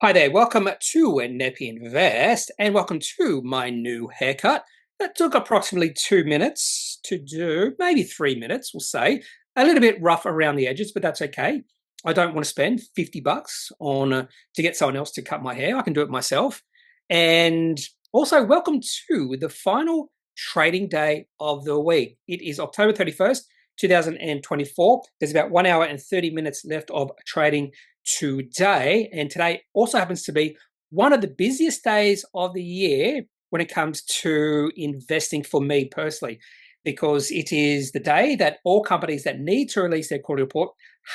Hi there, welcome to Kneppy Invest and welcome to my new haircut. That took approximately 2 minutes to do, maybe 3 minutes, we'll say. A little bit rough around the edges, but that's okay. I don't want to spend 50 bucks on to get someone else to cut my hair. I can do it myself. And also, welcome to the final trading day of the week. It is October 31st, 2024. There's about 1 hour and 30 minutes left of trading today, and today also happens to be one of the busiest days of the year when it comes to investing for me personally, because it is the day that all companies that need to release their quarterly report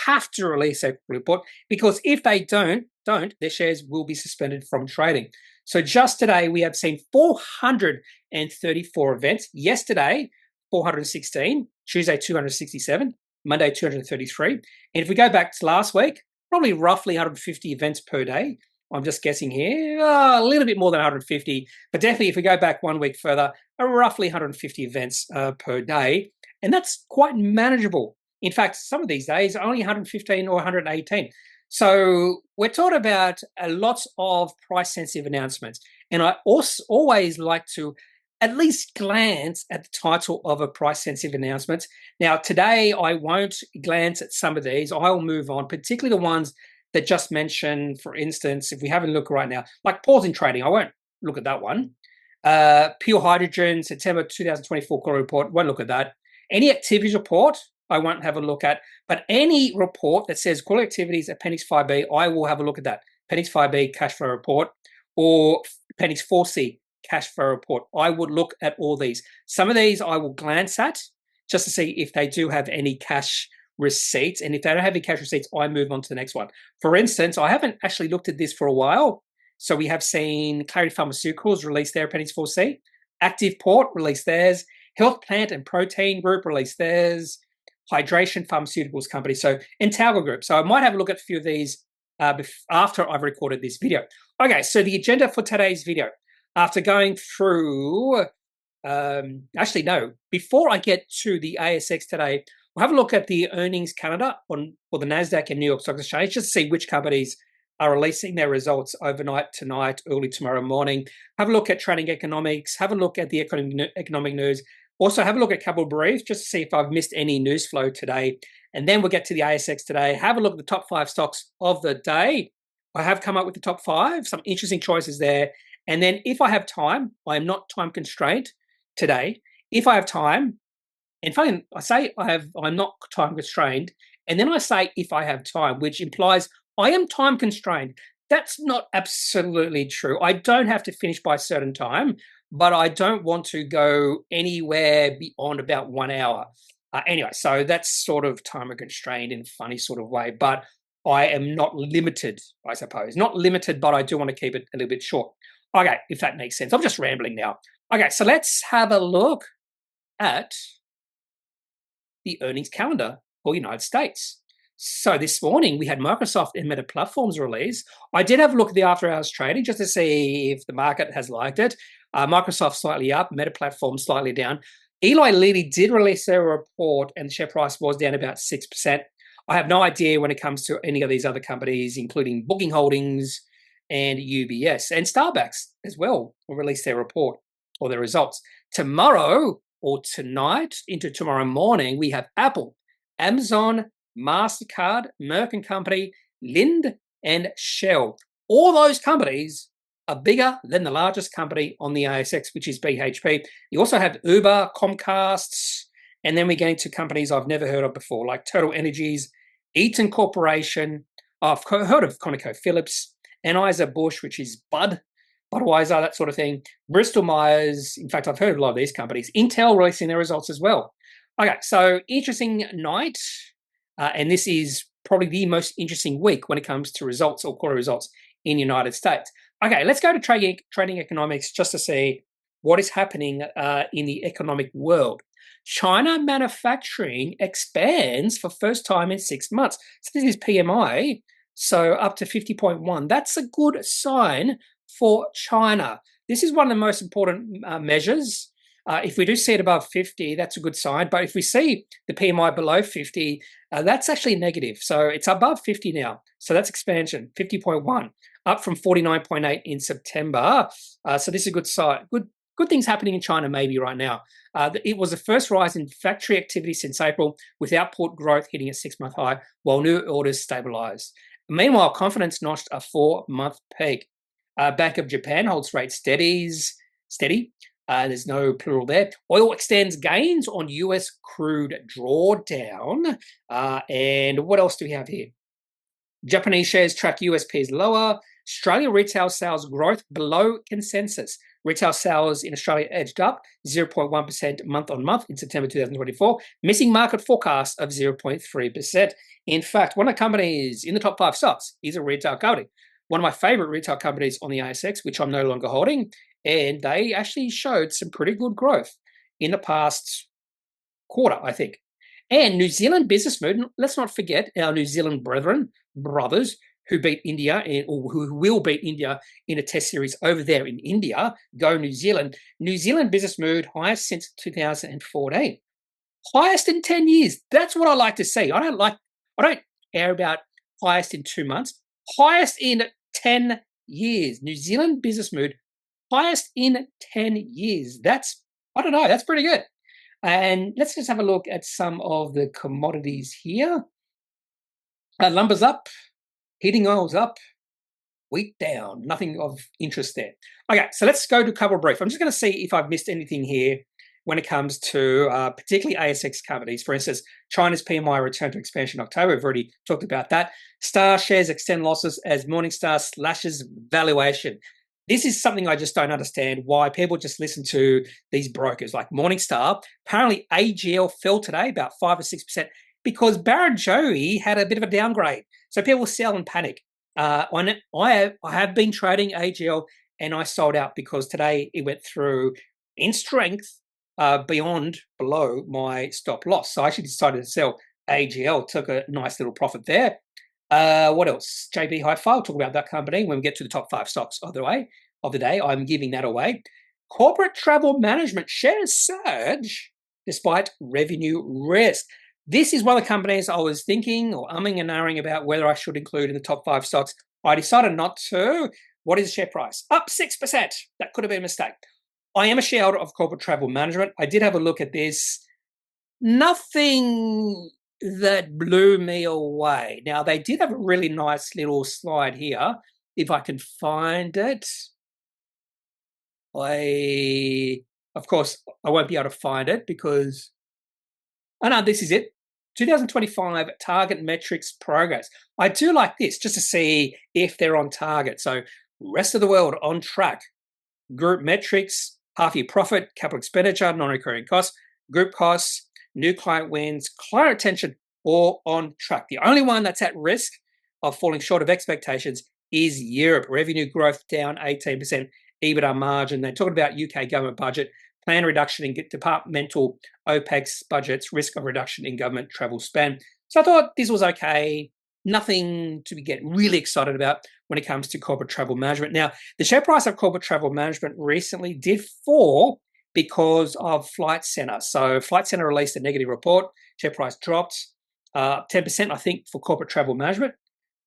have to release their quarterly report, because if they don't, their shares will be suspended from trading. So just today we have seen 434 events. Yesterday 416, Tuesday 267, Monday 233, and if we go back to last week, probably roughly 150 events per day. I'm just guessing here, a little bit more than 150, but definitely if we go back 1 week further, roughly 150 events per day, and that's quite manageable. In fact, some of these days only 115 or 118. So we're talking about lots of price-sensitive announcements, and I also always like to at least glance at the title of a price-sensitive announcement. Now, today I won't glance at some of these. I'll move on, particularly the ones that just mentioned. For instance, if we have a look right now, like pause in trading, I won't look at that one. Pure Hydrogen, September 2024 quarterly report, won't look at that. Any activities report, I won't have a look at. But any report that says quarterly activities, Appendix 5B, I will have a look at that. Appendix 5B, cash flow report, or Appendix 4C, cash flow report. I would look at all these. Some of these I will glance at just to see if they do have any cash receipts. And if they don't have any cash receipts, I move on to the next one. For instance, I haven't actually looked at this for a while. So we have seen Clarity Pharmaceuticals release their Appendix 4C. Active Port release theirs. Health Plant and Protein Group release theirs. Hydration Pharmaceuticals Company. So Entalga Group. So I might have a look at a few of these after I've recorded this video. Okay, so the agenda for today's video. After going through, actually no, before I get to the ASX today, we'll have a look at the earnings calendar for the NASDAQ and New York Stock Exchange, just to see which companies are releasing their results overnight tonight, early tomorrow morning. Have a look at trading economics, have a look at the economic news. Also have a look at Capital Brief, just to see if I've missed any news flow today. And then we'll get to the ASX today, have a look at the top 5 stocks of the day. I have come up with the top 5, some interesting choices there. And then if I have time, I am not time constrained today. If I have time, and finally I say I'm not time constrained, and then I say if I have time, which implies I am time constrained. That's not absolutely true. I don't have to finish by a certain time, but I don't want to go anywhere beyond about 1 hour. Anyway, so that's sort of time constrained in a funny sort of way, but I am not limited, I suppose. Not limited, but I do want to keep it a little bit short. Okay, if that makes sense. I'm just rambling now. Okay, so let's have a look at the earnings calendar for the United States. So this morning we had Microsoft and Meta Platforms release. I did have a look at the after hours trading just to see if the market has liked it. Microsoft slightly up, Meta Platforms slightly down. Eli Lilly did release their report and the share price was down about 6%. I have no idea when it comes to any of these other companies, including Booking Holdings and UBS, and Starbucks as well will release their report or their results. Tomorrow or tonight into tomorrow morning, we have Apple, Amazon, MasterCard, Merck & Company, Lind, and Shell. All those companies are bigger than the largest company on the ASX, which is BHP. You also have Uber, Comcast, and then we get into companies I've never heard of before, like Total Energies, Eaton Corporation. I've heard of ConocoPhillips, Anheuser-Busch, which is Budweiser, that sort of thing. Bristol Myers, in fact, I've heard of a lot of these companies. Intel releasing their results as well. Okay, so interesting night, and this is probably the most interesting week when it comes to results or quarter results in the United States. Okay, let's go to trading economics just to see what is happening in the economic world. China manufacturing expands for first time in 6 months. So this is PMI. So up to 50.1. That's a good sign for China. This is one of the most important measures. If we do see it above 50, that's a good sign. But if we see the PMI below 50, that's actually negative. So it's above 50 now. So that's expansion, 50.1. up from 49.8 in September. So this is a good sign. Good things happening in China maybe right now. It was the first rise in factory activity since April, with output growth hitting a 6-month high, while new orders stabilized. Meanwhile, confidence notched a 4-month peak. Bank of Japan holds rate steady. There's no plural there. Oil extends gains on US crude drawdown. And what else do we have here? Japanese shares track USPs lower. Australia retail sales growth below consensus. Retail sales in Australia edged up 0.1% month on month in September 2024, missing market forecast of 0.3%. In fact, one of the companies in the top 5 stocks is a retail company. One of my favorite retail companies on the ASX, which I'm no longer holding, and they actually showed some pretty good growth in the past quarter, I think. And New Zealand business mood, let's not forget our New Zealand brothers, who beat India, or who will beat India in a test series over there in India. Go New Zealand. New Zealand business mood, highest since 2014. Highest in 10 years. That's what I like to see. I don't care about highest in 2 months. Highest in 10 years. New Zealand business mood, highest in 10 years. That's pretty good. And let's just have a look at some of the commodities here. Lumber's up, heating oil's up, wheat down. Nothing of interest there. Okay, so let's go to cover brief. I'm just going to see if I've missed anything here when it comes to particularly ASX companies. For instance, China's PMI returned to expansion in October. We've already talked about that. Star shares extend losses as Morningstar slashes valuation. This is something I just don't understand, why people just listen to these brokers like Morningstar. Apparently, AGL fell today about 5 or 6% because Barrenjoey had a bit of a downgrade. So people sell and panic. I have been trading AGL and I sold out because today it went through in strength below my stop loss. So I actually decided to sell AGL, took a nice little profit there. What else? JB Hi-Fi, I'll talk about that company when we get to the top 5 stocks of the day. I'm giving that away. Corporate travel management shares surge despite revenue risk. This is one of the companies I was thinking or umming and ahhing about whether I should include in the top 5 stocks. I decided not to. What is the share price? Up 6%. That could have been a mistake. I am a shareholder of corporate travel management. I did have a look at this. Nothing that blew me away. Now, they did have a really nice little slide here. If I can find it. Of course, I won't be able to find it because, no, this is it. 2025 target metrics progress. I do like this just to see if they're on target. So rest of the world on track. Group metrics, half-year profit, capital expenditure, non-recurring costs, group costs, new client wins, client retention, all on track. The only one that's at risk of falling short of expectations is Europe. Revenue growth down 18%, EBITDA margin. They're talking about UK government budget, planned reduction in departmental OPEX budgets, risk of reduction in government travel spend. So I thought this was okay. Nothing to get really excited about when it comes to corporate travel management. Now, the share price of corporate travel management recently did fall because of Flight Centre. So Flight Centre released a negative report. Share price dropped 10%, I think, for corporate travel management.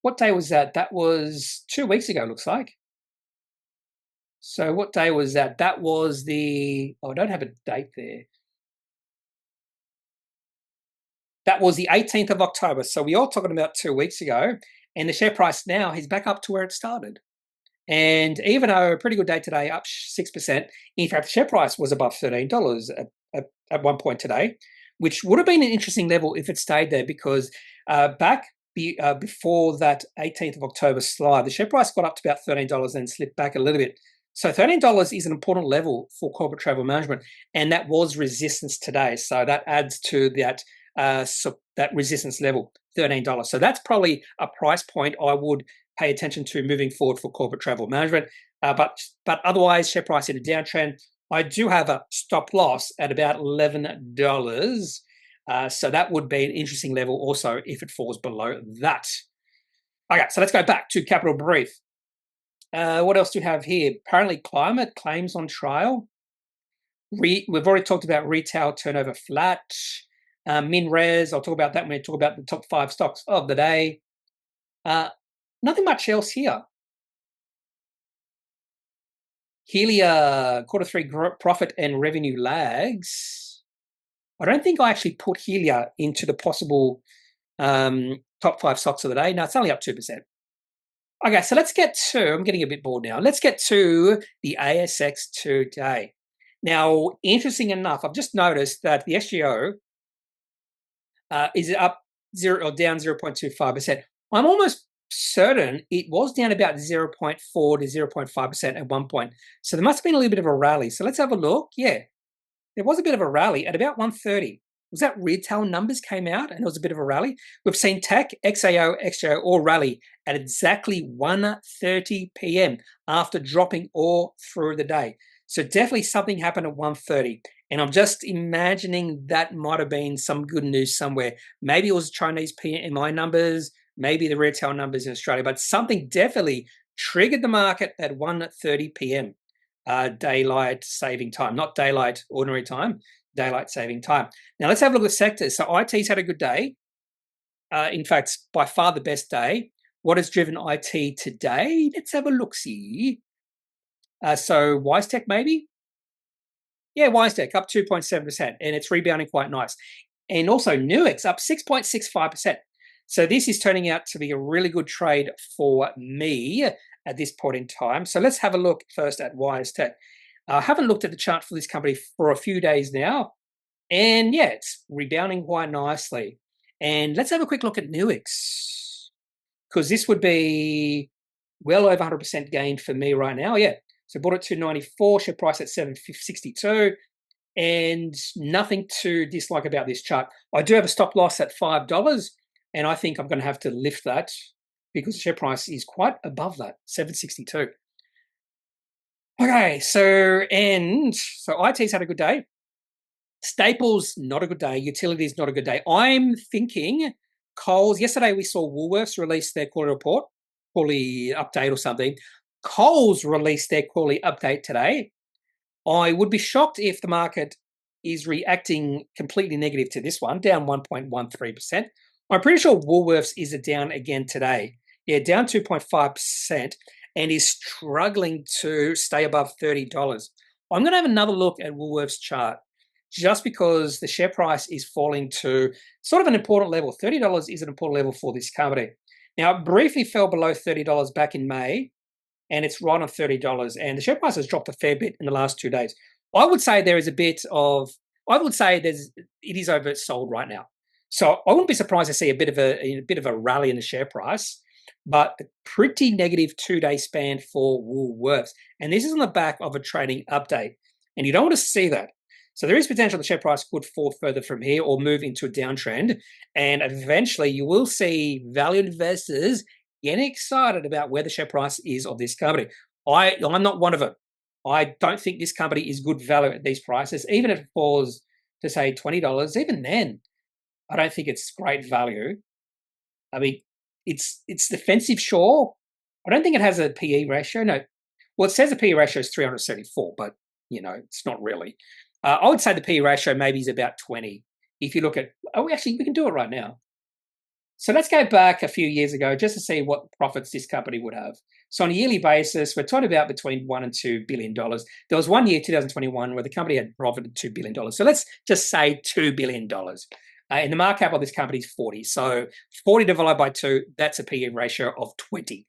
What day was that? That was 2 weeks ago, looks like. So what day was that? That was I don't have a date there. That was the 18th of October. So we are talking about 2 weeks ago. And the share price now is back up to where it started. And even though a pretty good day today, up 6%, in fact, the share price was above $13 at one point today, which would have been an interesting level if it stayed there because before that 18th of October slide, the share price got up to about $13 and slipped back a little bit. So $13 is an important level for corporate travel management, and that was resistance today. So that adds to that that resistance level, $13. So that's probably a price point I would pay attention to moving forward for corporate travel management. But otherwise, share price in a downtrend. I do have a stop loss at about $11. So that would be an interesting level also if it falls below that. Okay, so let's go back to Capital Brief. What else do we have here? Apparently climate claims on trial. We've already talked about retail turnover flat. MinRes, I'll talk about that when we talk about the top 5 stocks of the day. Nothing much else here. Helia, Q3 profit and revenue lags. I don't think I actually put Helia into the possible top 5 stocks of the day. No, it's only up 2%. Okay, so let's get to, I'm getting a bit bored now. Let's get to the ASX today. Now, interesting enough, I've just noticed that the SGO is up down 0.25%. I'm almost certain it was down about 0.4 to 0.5% at one point. So there must have been a little bit of a rally. So let's have a look. Yeah, there was a bit of a rally at about 1:30. Was that retail numbers came out and it was a bit of a rally? We've seen tech, XAO, XJO all rally at exactly 1:30 p.m. after dropping all through the day. So definitely something happened at 1:30. And I'm just imagining that might have been some good news somewhere. Maybe it was Chinese PMI numbers, maybe the retail numbers in Australia, but something definitely triggered the market at 1:30 p.m. Daylight saving time, not daylight ordinary time, daylight saving time. Now let's have a look at sectors. So IT's had a good day. In fact, by far the best day. What has driven IT today? Let's have a look-see. So Wisetech maybe? Yeah, Wisetech up 2.7%, and it's rebounding quite nice. And also Nuix up 6.65%. So this is turning out to be a really good trade for me at this point in time. So let's have a look first at Wisetech. I haven't looked at the chart for this company for a few days now. And yeah, it's rebounding quite nicely. And let's have a quick look at Nuix, because this would be well over 100% gain for me right now. Yeah, so bought at 294, share price at 762, and nothing to dislike about this chart. I do have a stop loss at $5, and I think I'm going to have to lift that because the share price is quite above that, 762. Okay, so IT's had a good day. Staples, not a good day. Utilities, not a good day. I'm thinking Coles. Yesterday we saw Woolworths release their quarterly update or something. Coles released their quarterly update today. I would be shocked if the market is reacting completely negative to this one, down 1.13%. I'm pretty sure Woolworths is down again today. Yeah, down 2.5% and is struggling to stay above $30. I'm going to have another look at Woolworths chart just because the share price is falling to sort of an important level. $30 is an important level for this company. Now, it briefly fell below $30 back in May, and it's right on $30, and the share price has dropped a fair bit in the last 2 days. I would say there is a bit of, it is oversold right now. So I wouldn't be surprised to see a bit of a rally in the share price, but a pretty negative 2-day span for Woolworths. And this is on the back of a trading update, and you don't want to see that. So there is potential the share price could fall further from here or move into a downtrend, and eventually you will see value investors getting excited about where the share price is of this company. I'm not one of them. I don't think this company is good value at these prices. Even if it falls to say $20, even then, I don't think it's great value. I mean, it's defensive, sure. I don't think it has a PE ratio. No, well, it says the PE ratio is 374, but it's not really. I would say the PE ratio maybe is about 20. If you look at, we can do it right now. So let's go back a few years ago just to see what profits this company would have. So on a yearly basis, we're talking about between $1 and $2 billion. There was one year, 2021, where the company had profited $2 billion. So let's just say $2 billion. And the market cap of this company is 40. So 40 divided by 2, that's a PE ratio of 20.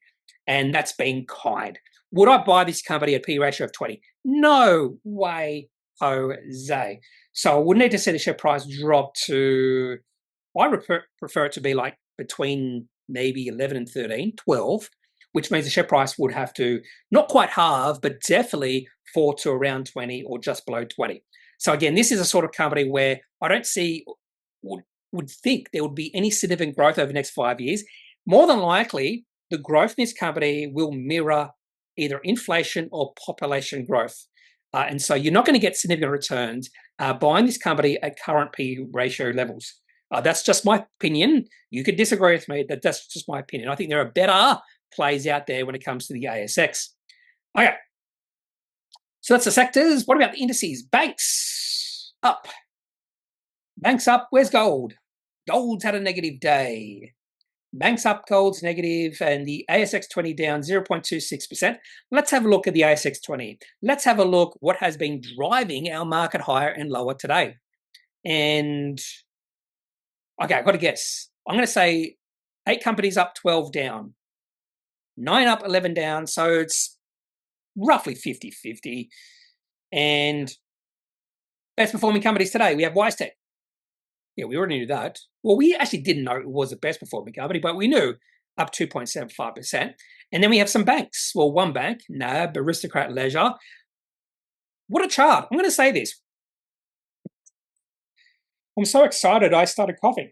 And that's being kind. Would I buy this company at a PE ratio of 20? No way, Jose. So I would need to see the share price drop to, I prefer it to be like between maybe 11 and 13, 12, which means the share price would have to not quite halve, but definitely fall to around 20 or just below 20. So again, this is a sort of company where I don't see, would think there would be any significant growth over the next 5 years. More than likely, the growth in this company will mirror either inflation or population growth. And so you're not going to get significant returns buying this company at current PE ratio levels. That's just my opinion. You could disagree with me, but that's just my opinion. I think there are better plays out there when it comes to the ASX. Okay. So that's the sectors. What about the indices? Banks up. Banks up. Where's gold? Gold's had a negative day. Banks up, gold's negative, and the ASX 20 down 0.26%. Let's have a look at the ASX 20. Let's have a look what has been driving our market higher and lower today. And, okay, I've got to guess. I'm going to say 8 companies up, 12 down. 9 up, 11 down, so it's roughly 50-50. And best performing companies today, we have Wisetech. Yeah, we already knew that. Well, we actually didn't know it was the best performing company, but we knew up 2.75%. And then we have some banks. Well, one bank, NAB, Aristocrat, Leisure. What a chart. I'm going to say this. I'm so excited I started coughing.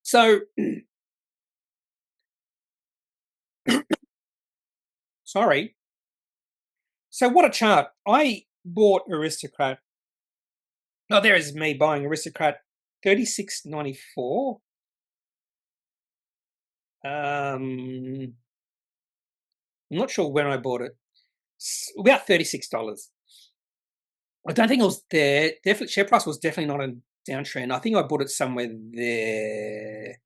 So, sorry. So what a chart. I bought Aristocrat. Oh, there is me buying Aristocrat, $36.94. I'm not sure when I bought it. About $36. I don't think it was there. Definitely, share price was definitely not a downtrend. I think I bought it somewhere there.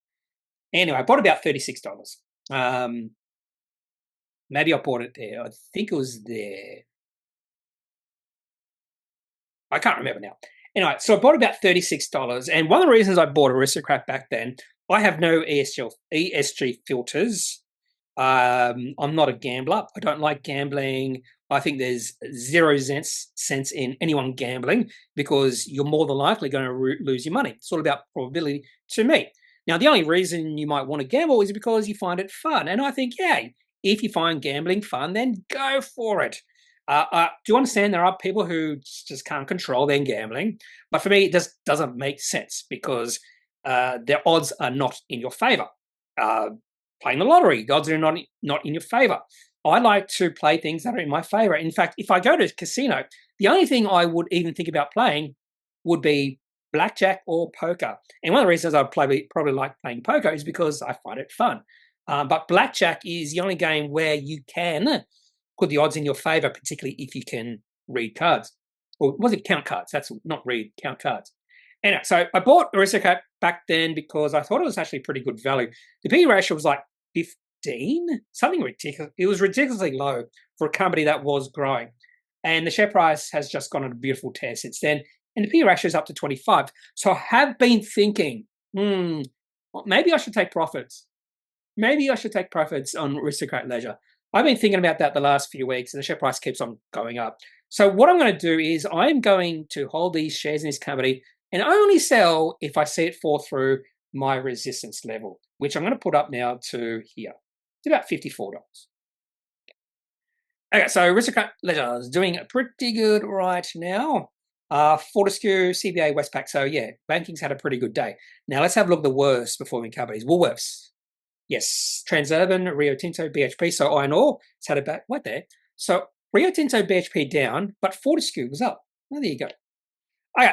Anyway, I bought about $36. Maybe I bought it there. I think it was there. I can't remember now. Anyway, so I bought about $36. And one of the reasons I bought Aristocrat back then, I have no ESG filters. I'm not a gambler. I don't like gambling. I think there's zero sense in anyone gambling because you're more than likely going to lose your money. It's all about probability to me. Now, the only reason you might want to gamble is because you find it fun. And I think, yeah, if you find gambling fun, then go for it. Do you understand there are people who just can't control their gambling? But for me, it just doesn't make sense because their odds are not in your favor. Playing the lottery, the odds are not in your favor. I like to play things that are in my favor. In fact, if I go to a casino, the only thing I would even think about playing would be blackjack or poker. And one of the reasons I probably like playing poker is because I find it fun. But blackjack is the only game where you can put the odds in your favor, particularly if you can read cards. Or was it count cards? That's not read, count cards. Anyway, so I bought Aristocrat back then because I thought it was actually pretty good value. The PE ratio was like 15, something ridiculous. It was ridiculously low for a company that was growing. And the share price has just gone on a beautiful tear since then. And the PE ratio is up to 25. So I have been thinking, maybe I should take profits. Maybe I should take profits on Aristocrat Leisure. I've been thinking about that the last few weeks, and the share price keeps on going up. So what I'm going to do is I'm going to hold these shares in this company and only sell if I see it fall through my resistance level, which I'm going to put up now to here. It's about $54. Okay, so Aristocrat Leisure is doing pretty good right now. Fortescue, CBA, Westpac. So yeah, banking's had a pretty good day. Now let's have a look at the worst performing companies. Woolworths. Yes, Transurban, Rio Tinto, BHP. So iron ore, it's had a back right there. So Rio Tinto, BHP down, but Fortescue was up. Oh, there you go. Okay,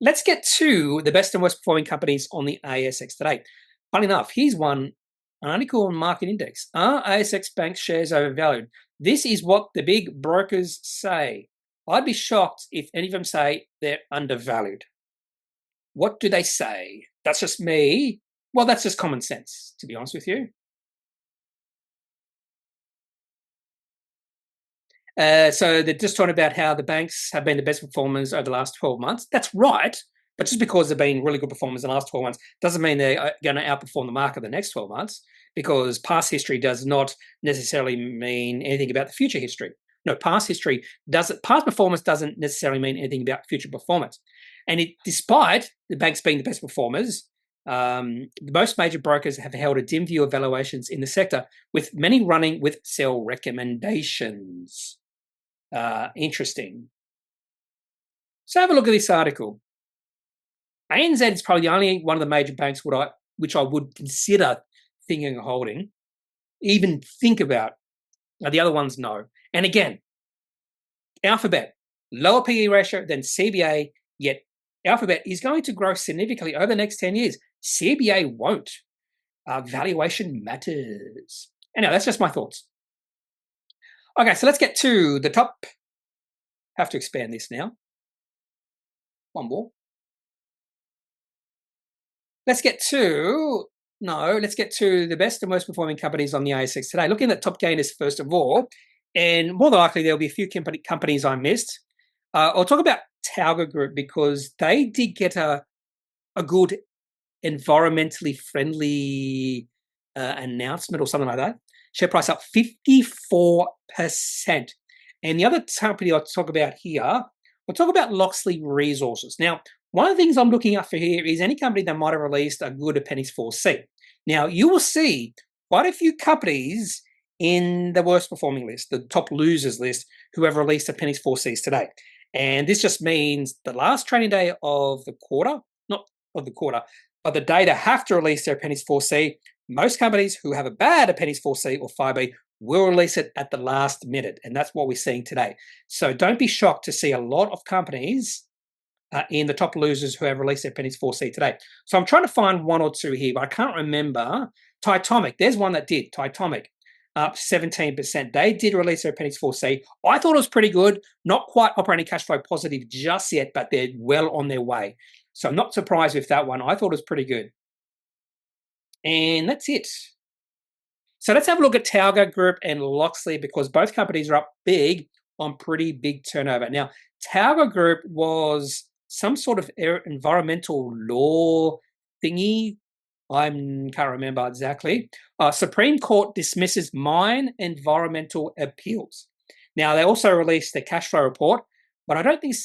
let's get to the best and worst performing companies on the ASX today. Funny enough, here's one, an article on Market Index. Are ASX bank shares overvalued? This is what the big brokers say. I'd be shocked if any of them say they're undervalued. What do they say? That's just me. Well, that's just common sense, to be honest with you. So they're just talking about how the banks have been the best performers over the last 12 months. That's right. But just because they've been really good performers in the last 12 months doesn't mean they're going to outperform the market the next 12 months, because past history does not necessarily mean anything about the future history. No, past performance doesn't necessarily mean anything about future performance. And despite the banks being the best performers, most major brokers have held a dim view of valuations in the sector, with many running with sell recommendations. Interesting. So have a look at this article. ANZ is probably the only one of the major banks which I would consider thinking of holding, even think about. Now, the other ones, no. And again, Alphabet, lower PE ratio than CBA, yet Alphabet is going to grow significantly over the next 10 years. CBA won't. Valuation matters. Anyway, that's just my thoughts. Okay, so let's get to the top. Have to expand this now. One more. let's get to the best and worst performing companies on the ASX today. Looking at top gainers first of all, and more than likely there'll be a few companies I missed. I'll talk about Tauga Group because they did get a good environmentally friendly announcement or something like that. Share price up 54%. And the other company I'll talk about here, we'll talk about Loxley Resources. Now, one of the things I'm looking out for here is any company that might have released a good Appendix 4C. Now, you will see quite a few companies in the worst performing list, the top losers list, who have released Appendix 4Cs today. And this just means the last trading day of the quarter, not of the quarter, but the day they have to release their Appendix 4C. Most companies who have a bad Appendix 4C or 5B will release it at the last minute, and that's what we're seeing today. So don't be shocked to see a lot of companies in the top losers who have released their Appendix 4C today. So I'm trying to find one or two here, but I can't remember. Titomic, there's one that did. Titomic, up 17%. They did release their Appendix 4C. I thought it was pretty good. Not quite operating cash flow positive just yet, but they're well on their way. So I'm not surprised with that one. I thought it was pretty good. And that's it. So let's have a look at Tauga Group and Loxley because both companies are up big on pretty big turnover. Now, Tauga Group was some sort of environmental law thingy. I can't remember exactly. Supreme Court dismisses mine environmental appeals. Now, they also released their cash flow report, but I don't think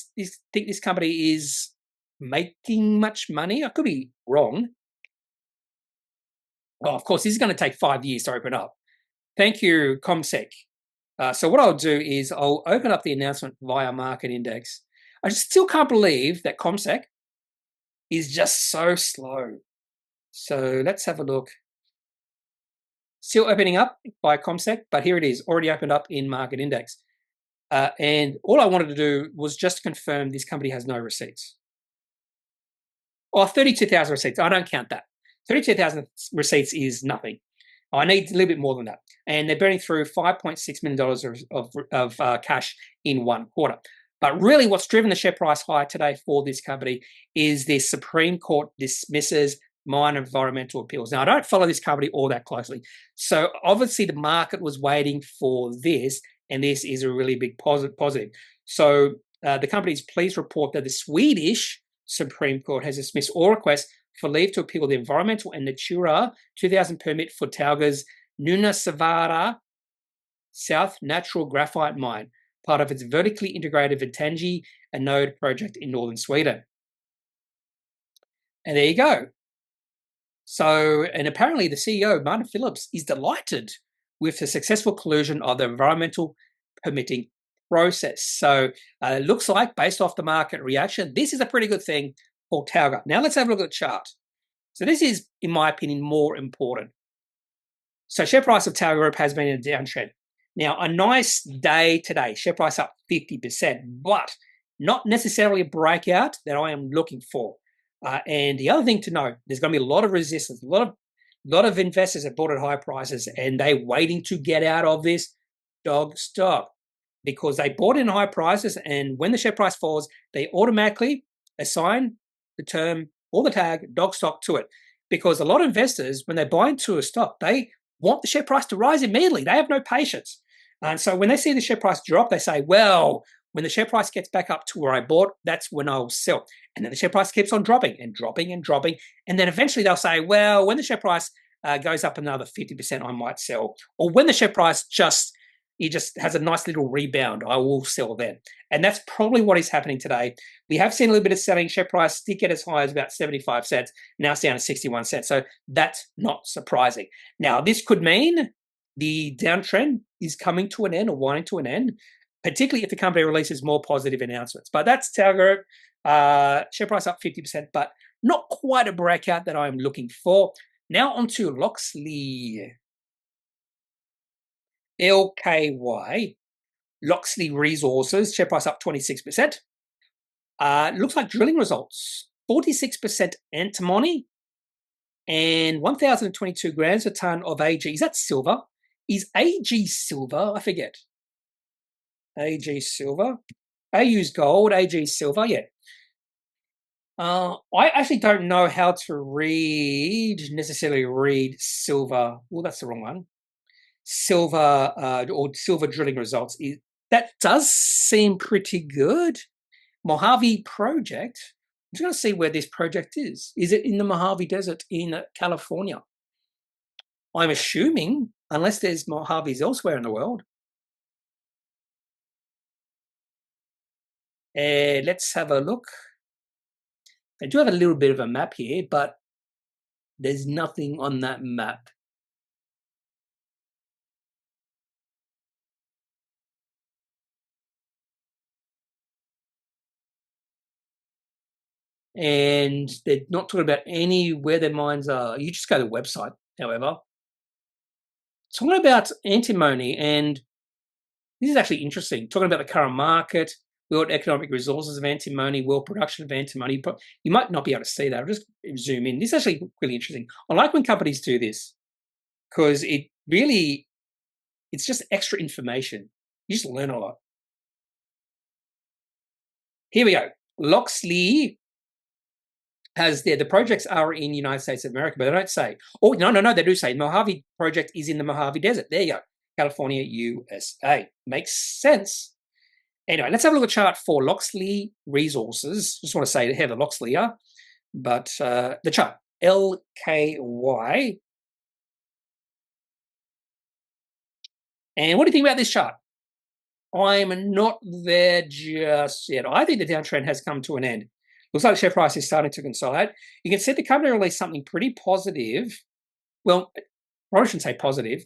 this company is making much money. I could be wrong. Oh, of course, this is going to take 5 years to open up. Thank you, ComSec. So what I'll do is I'll open up the announcement via Market Index. I still can't believe that ComSec is just so slow. So let's have a look. Still opening up by ComSec, but here it is, already opened up in Market Index. And all I wanted to do was just confirm this company has no receipts. Or 32,000 receipts. I don't count that. 32,000 receipts is nothing. I need a little bit more than that. And they're burning through $5.6 million of cash in 1 quarter. But really what's driven the share price high today for this company is the Supreme Court dismisses mine environmental appeals. Now, I don't follow this company all that closely. So obviously the market was waiting for this, and this is a really big positive. So the company's pleased report that the Swedish Supreme Court has dismissed all requests for leave to appeal the environmental and Natura 2000 permit for Tauga's Nunassavaara South Natural Graphite Mine, part of its vertically integrated Vittangi anode project in northern Sweden. And there you go. So, and apparently the CEO, Martin Phillips, is delighted with the successful conclusion of the environmental permitting process. So it looks like, based off the market reaction, this is a pretty good thing for Tauga. Now let's have a look at the chart. So this is, in my opinion, more important. So share price of Tauga Group has been in a downtrend. Now, a nice day today, share price up 50%, but not necessarily a breakout that I am looking for. And the other thing to note, there's going to be a lot of resistance. A lot of investors have bought at high prices, and they're waiting to get out of this dog stock because they bought in high prices, and when the share price falls, they automatically assign the term or the tag dog stock to it. Because a lot of investors, when they buy into a stock, they want the share price to rise immediately. They have no patience. And so when they see the share price drop, they say, well, when the share price gets back up to where I bought, that's when I'll sell. And then the share price keeps on dropping and dropping and dropping. And then eventually they'll say, well, when the share price goes up another 50%, I might sell. Or when the share price just has a nice little rebound, I will sell then. And that's probably what is happening today. We have seen a little bit of selling. Share price did get as high as about 75 cents. Now it's down to 61 cents. So that's not surprising. Now, this could mean the downtrend is coming to an end or winding to an end, particularly if the company releases more positive announcements. But that's Tauga Group. Share price up 50%, but not quite a breakout that I'm looking for. Now on to Loxley. LKY. Loxley Resources. Share price up 26%. Looks like drilling results. 46% antimony and 1,022 grams a ton of AG. Is that silver? Is AG silver? I forget. AG silver. AU's gold, AG silver, yeah. I actually don't know how to necessarily read silver. Well, that's the wrong one. Silver or silver drilling results. That does seem pretty good. Mojave project. I'm just going to see where this project is. Is it in the Mojave Desert in California? I'm assuming, unless there's Mojaves elsewhere in the world. Let's have a look. I do have a little bit of a map here, but there's nothing on that map. And they're not talking about where their mines are. You just go to the website, however. Talking about antimony, and this is actually interesting. Talking about the current market, world economic resources of antimony, world production of antimony. But you might not be able to see that. I'll just zoom in. This is actually really interesting. I like when companies do this because it's just extra information. You just learn a lot. Here we go. Loxley has the projects are in the United States of America, but they don't say. Oh, no, they do say Mojave project is in the Mojave Desert. There you go. California, USA. Makes sense. Anyway, let's have a look at chart for Loxley Resources. Just want to say here the Loxley are, but the chart, LKY. And what do you think about this chart? I'm not there just yet. I think the downtrend has come to an end. Looks like the share price is starting to consolidate. You can see the company released something pretty positive. Well, I shouldn't say positive.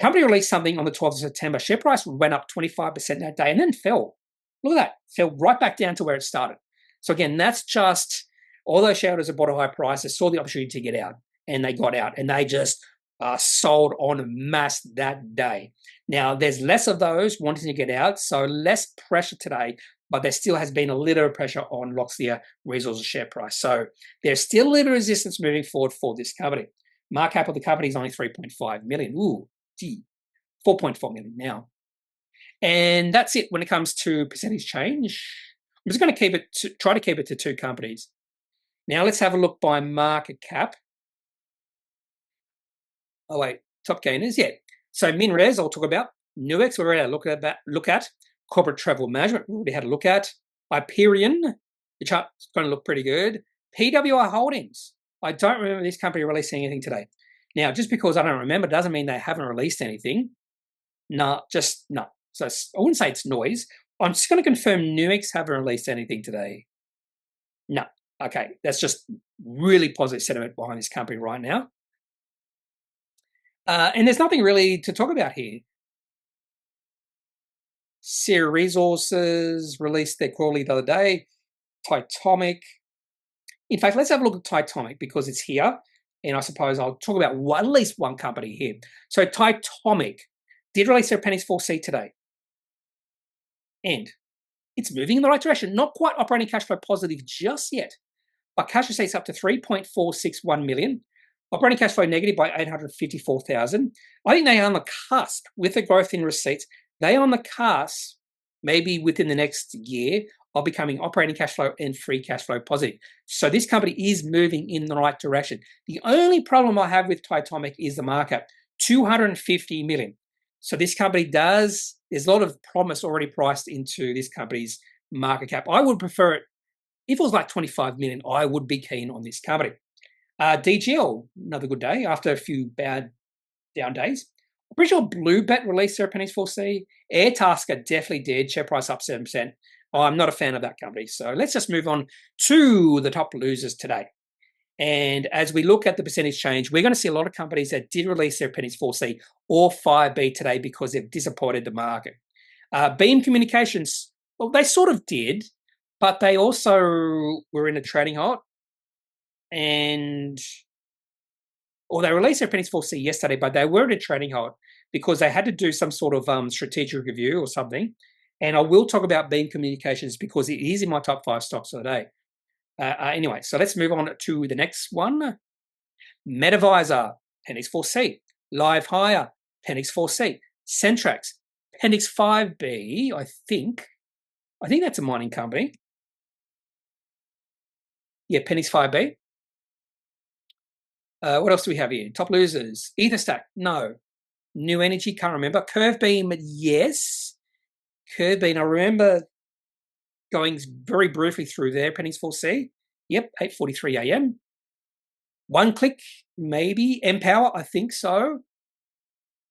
Company released something on the 12th of September. Share price went up 25% that day and then fell. Look at that. Fell right back down to where it started. So again, that's just all those shareholders that bought a high price, they saw the opportunity to get out and they got out and they just sold en masse that day. Now, there's less of those wanting to get out, so less pressure today, but there still has been a little of pressure on Loxley Resources share price. So there's still a little resistance moving forward for this company. Market cap of the company is only 3.5 million. Ooh, gee, 4.4 million now. And that's it when it comes to percentage change. I'm just going to try to keep it to two companies. Now let's have a look by market cap. Oh wait, top gainers, yeah. So MinRes, I'll talk about. Nuix, we already had a look at. Corporate Travel Management, we already had a look at. Hyperion, the chart's going to look pretty good. PWI Holdings, I don't remember this company releasing anything today. Now, just because I don't remember doesn't mean they haven't released anything. No, just no. So I wouldn't say it's noise. I'm just going to confirm Nuix haven't released anything today. No. Okay, that's just really positive sentiment behind this company right now. And there's nothing really to talk about here. Sierra Resources released their quarterly the other day. Titomic. In fact, let's have a look at Titomic because it's here. And I suppose I'll talk about at least one company here. So Titomic did release their Appendix 4C today. And it's moving in the right direction. Not quite operating cash flow positive just yet. But cash receipts up to 3.461 million. Operating cash flow negative by 854,000. I think they are on the cusp with the growth in receipts. They are on the cusp, maybe within the next year, of becoming operating cash flow and free cash flow positive. So this company is moving in the right direction. The only problem I have with Titomic is the market, 250 million. So this company there's a lot of promise already priced into this company's market cap. I would prefer it, if it was like 25 million, I would be keen on this company. DGL, another good day after a few bad down days. I'm pretty sure Bluebet released their Appendix 4C. Airtasker definitely did. Share price up 7%. I'm not a fan of that company. So let's just move on to the top losers today. And as we look at the percentage change, we're going to see a lot of companies that did release their Appendix 4C or 5B today because they've disappointed the market. Beam Communications, well, they sort of did, but they also were in a trading halt. And they released their Appendix 4C yesterday, but they were in a trading halt because they had to do some sort of strategic review or something. And I will talk about Beam Communications because it is in my top 5 stocks of the day. Anyway, so let's move on to the next one. MedAdvisor, Appendix 4C. Live Hire, Appendix 4C. Centrax, Appendix 5B, I think that's a mining company. Yeah, Penny's 5B. What else do we have here? Top losers. Etherstack, no. New Energy, can't remember. Curvebeam, yes. Curvebeam, I remember going very briefly through there. Penny's 4C. Yep, 8:43 a.m. One Click, maybe. Empower, I think so.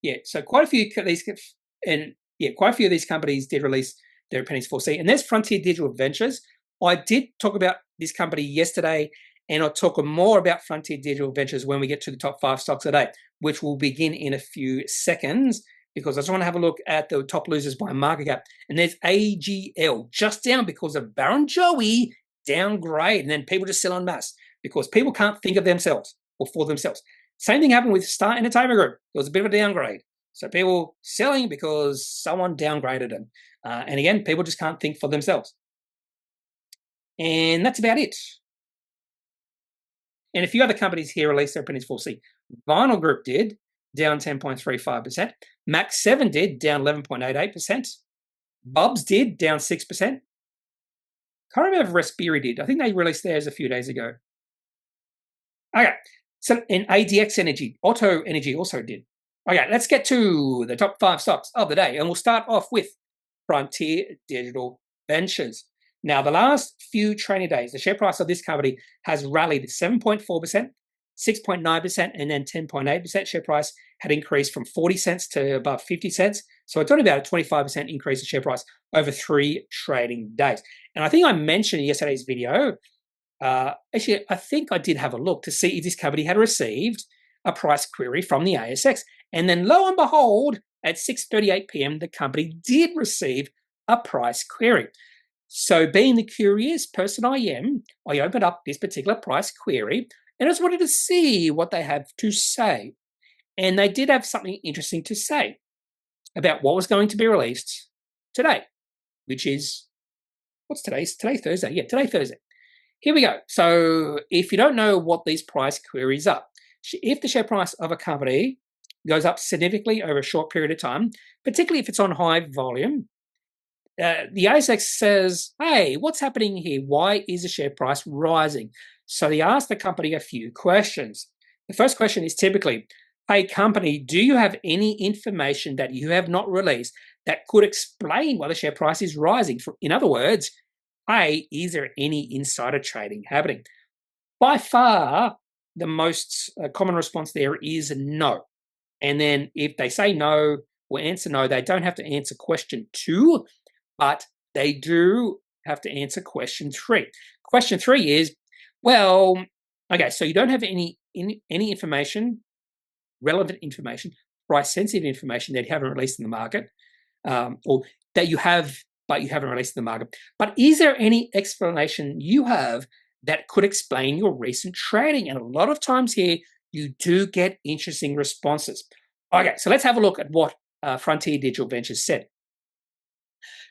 Yeah, so quite a few of these, and yeah, quite a few of these companies did release their Appendix 4C. And there's Frontier Digital Ventures. I did talk about this company yesterday, and I'll talk more about Frontier Digital Ventures when we get to the top 5 stocks of the day, which will begin in a few seconds, because I just want to have a look at the top losers by market cap. And there's AGL, just down because of Baron Joey downgrade, and then people just sell en masse because people can't think of themselves or for themselves. Same thing happened with Star Entertainment Group. There was a bit of a downgrade. So people selling because someone downgraded them. And again, people just can't think for themselves. And that's about it. And a few other companies here released their Appendix 4C. Vinyl Group did, down 10.35%. Max 7 did, down 11.88%. Bubs did, down 6%. Can't remember if Respiri did. I think they released theirs a few days ago. Okay. So, and ADX Energy, Auto Energy also did. Okay, let's get to the top 5 stocks of the day, and we'll start off with Frontier Digital Ventures. Now, the last few trading days, the share price of this company has rallied 7.4%, 6.9%, and then 10.8%. Share price had increased from 40 cents to above 50 cents. So it's only about a 25% increase in share price over 3 trading days. And I think I mentioned in yesterday's video, actually, I think I did have a look to see if this company had received a price query from the ASX. And then lo and behold, at 6:38 p.m., the company did receive a price query. So being the curious person I am, I opened up this particular price query and I just wanted to see what they have to say. And they did have something interesting to say about what was going to be released today, which is, what's today? Today Thursday. Yeah, today Thursday. Here we go. So if you don't know what these price queries are, if the share price of a company goes up significantly over a short period of time, particularly if it's on high volume, the ASX says, hey, what's happening here? Why is the share price rising? So they ask the company a few questions. The first question is typically, hey, company, do you have any information that you have not released that could explain why the share price is rising? In other words, hey, is there any insider trading happening? By far, the most common response there is no. And then if they say no or answer no, they don't have to answer question 2, but they do have to answer question 3. Question 3 is, well, okay, so you don't have any information, relevant information, price-sensitive information that you haven't released in the market, or that you have, but you haven't released in the market. But is there any explanation you have that could explain your recent trading? And a lot of times here, you do get interesting responses. Okay, so let's have a look at what Frontier Digital Ventures said.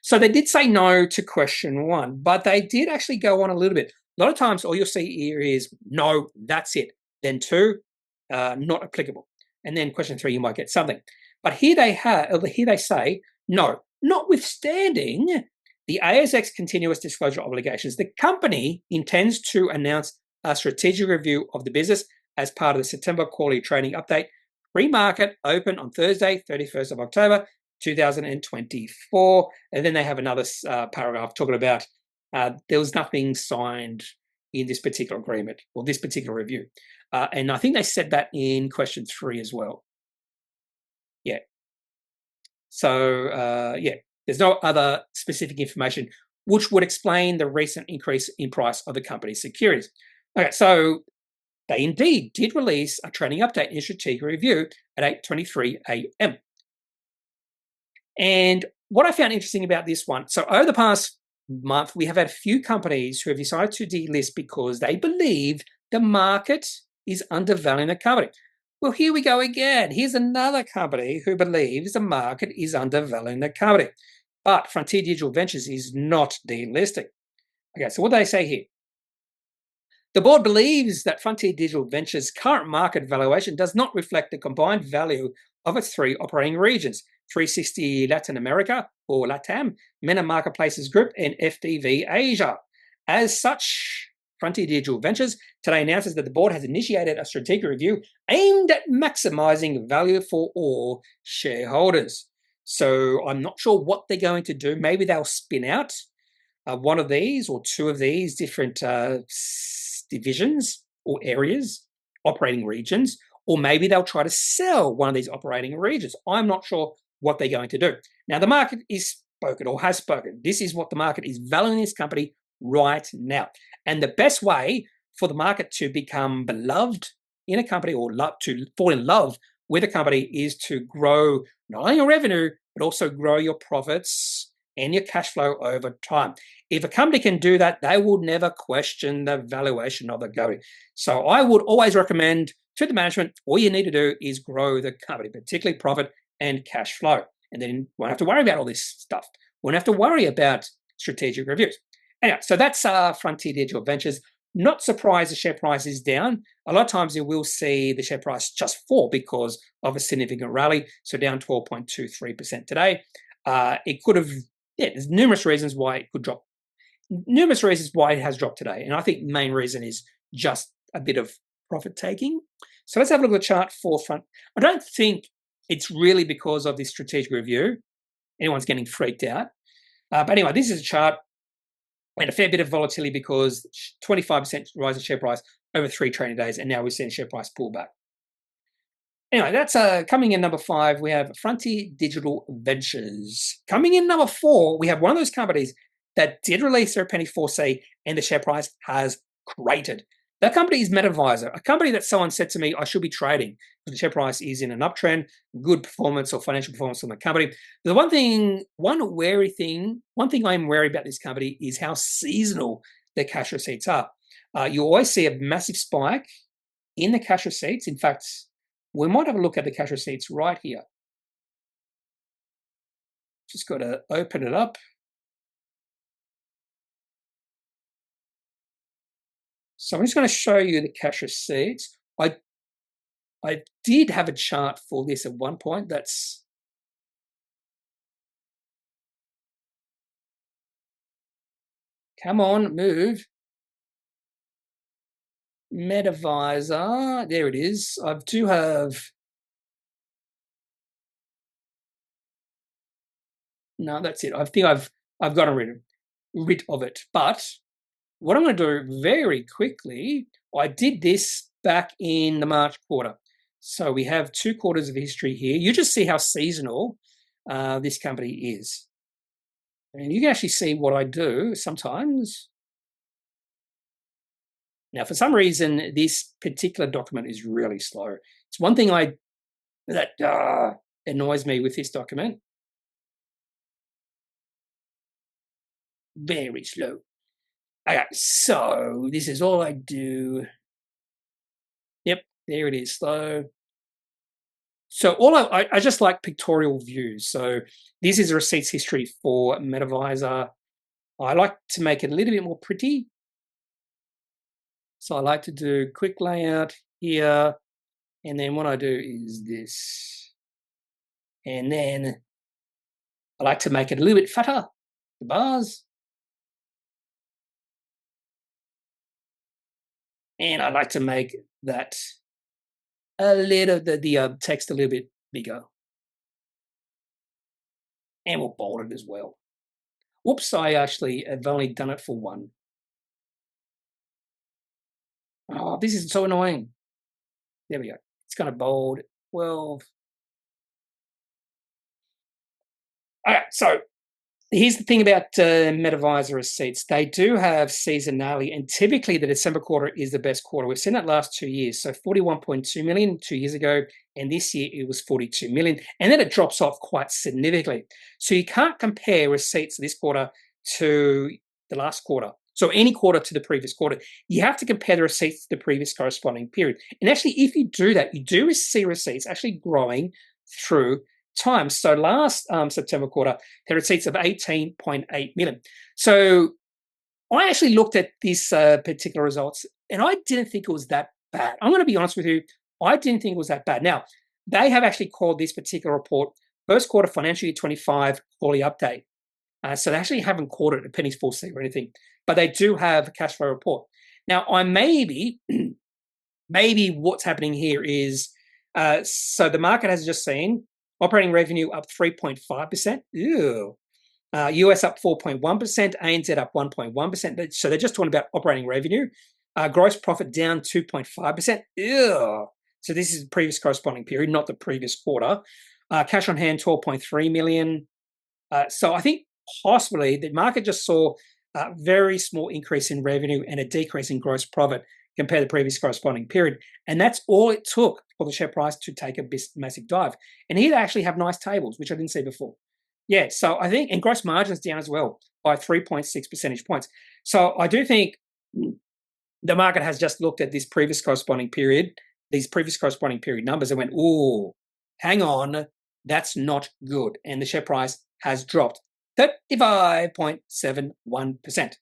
So they did say no to question 1, but they did actually go on a little bit. A lot of times all you'll see here is no, that's it. Then 2, not applicable. And then question 3, you might get something. But here they say, no, notwithstanding the ASX continuous disclosure obligations, the company intends to announce a strategic review of the business as part of the September quarterly trading update. Pre-market open on Thursday, 31st of October, 2024. And then they have another paragraph talking about there was nothing signed in this particular agreement or this particular review. And I think they said that in question 3 as well. Yeah. So, there's no other specific information which would explain the recent increase in price of the company's securities. Okay, so they indeed did release a trading update and strategic review at 8:23 a.m. And what I found interesting about this one, so over the past month, we have had a few companies who have decided to delist because they believe the market is undervaluing the company. Well, here we go again. Here's another company who believes the market is undervaluing the company. But Frontier Digital Ventures is not delisting. Okay, so what do they say here? The board believes that Frontier Digital Ventures' current market valuation does not reflect the combined value of its 3 operating regions, 360 Latin America, or LATAM, MENA Marketplaces Group, and FDV Asia. As such, Frontier Digital Ventures today announces that the board has initiated a strategic review aimed at maximizing value for all shareholders. So I'm not sure what they're going to do. Maybe they'll spin out one of these or two of these different divisions or areas, operating regions, or maybe they'll try to sell one of these operating regions. I'm not sure what they're going to do. Now, the market is spoken or has spoken. This is what the market is valuing this company right now. And the best way for the market to become beloved in a company or to fall in love with a company is to grow not only your revenue, but also grow your profits and your cash flow over time. If a company can do that, they will never question the valuation of the company. So I would always recommend to the management, all you need to do is grow the company, particularly profit and cash flow. And then you won't have to worry about all this stuff. Won't have to worry about strategic reviews. Anyway, so that's Frontier Digital Ventures. Not surprised the share price is down. A lot of times you will see the share price just fall because of a significant rally. So down 12.23% today. It could have, there's numerous reasons why it could drop. Numerous reasons why it has dropped today. And I think the main reason is just a bit of profit taking. So let's have a look at the chart for front. I don't think it's really because of this strategic review. Anyone's getting freaked out. But anyway, this is a chart and a fair bit of volatility because 25% rise in share price over 3 trading days, and now we're seeing share price pull back. Anyway, that's coming in number 5. We have Frontier Digital Ventures. Coming in number 4, we have one of those companies that did release their Appendix 4C, and the share price has cratered. That company is MedAdvisor, a company that someone said to me I should be trading because the share price is in an uptrend, good performance or financial performance from the company. The one thing I'm wary about this company is how seasonal their cash receipts are. You always see a massive spike in the cash receipts. In fact, we might have a look at the cash receipts right here. Just got to open it up. So I'm just going to show you the cash receipts. I did have a chart for this at one point. That's come on, move. MedAdvisor, there it is. I do have. No, that's it. I think I've gotten rid of it. But what I'm going to do very quickly, I did this back in the March quarter. So we have 2 quarters of history here. You just see how seasonal this company is. And you can actually see what I do sometimes. Now, for some reason, this particular document is really slow. It's one thing that annoys me with this document. Very slow. Okay, so this is all I do. Yep, there it is, slow. So I just like pictorial views. So this is a receipts history for MedAdvisor. I like to make it a little bit more pretty. So I like to do quick layout here. And then what I do is this. And then I like to make it a little bit fatter, the bars. And I like to make that the text a little bit bigger. And we'll bold it as well. Whoops, I actually have only done it for one. Oh, this is so annoying. There we go. It's going to bold 12. All right, so here's the thing about MedAdvisor receipts. They do have seasonality, and typically the December quarter is the best quarter. We've seen that last 2 years. So 41.2 million 2 years ago, and this year it was 42 million. And then it drops off quite significantly. So you can't compare receipts this quarter to the last quarter. So any quarter to the previous quarter. You have to compare the receipts to the previous corresponding period. And actually, if you do that, you do see receipts actually growing through time. So last September quarter, the receipts of 18.8 million. So I actually looked at this particular results, and I didn't think it was that bad. I'm going to be honest with you. I didn't think it was that bad. Now, they have actually called this particular report first quarter financial year 25 quarterly update. So they actually haven't called it Appendix 4C or anything, but they do have a cash flow report. Now, I maybe what's happening here is, so the market has just seen operating revenue up 3.5%. Ew. US up 4.1%, ANZ up 1.1%. So they're just talking about operating revenue. Gross profit down 2.5%. Ew. So this is the previous corresponding period, not the previous quarter. Cash on hand, 12.3 million. So I think possibly the market just saw a very small increase in revenue and a decrease in gross profit compared to the previous corresponding period. And that's all it took for the share price to take a massive dive. And here they actually have nice tables, which I didn't see before. Yeah, so I think, and gross margins down as well by 3.6 percentage points. So I do think the market has just looked at this previous corresponding period, these previous corresponding period numbers, and went, "Ooh, hang on, that's not good." And the share price has dropped 35.71%.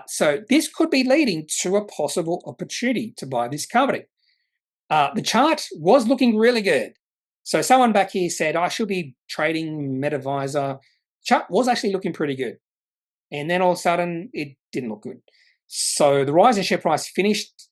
So this could be leading to a possible opportunity to buy this company. The chart was looking really good. So someone back here said, I should be trading MedAdvisor. Chart was actually looking pretty good. And then all of a sudden, it didn't look good. So the rise in share price finished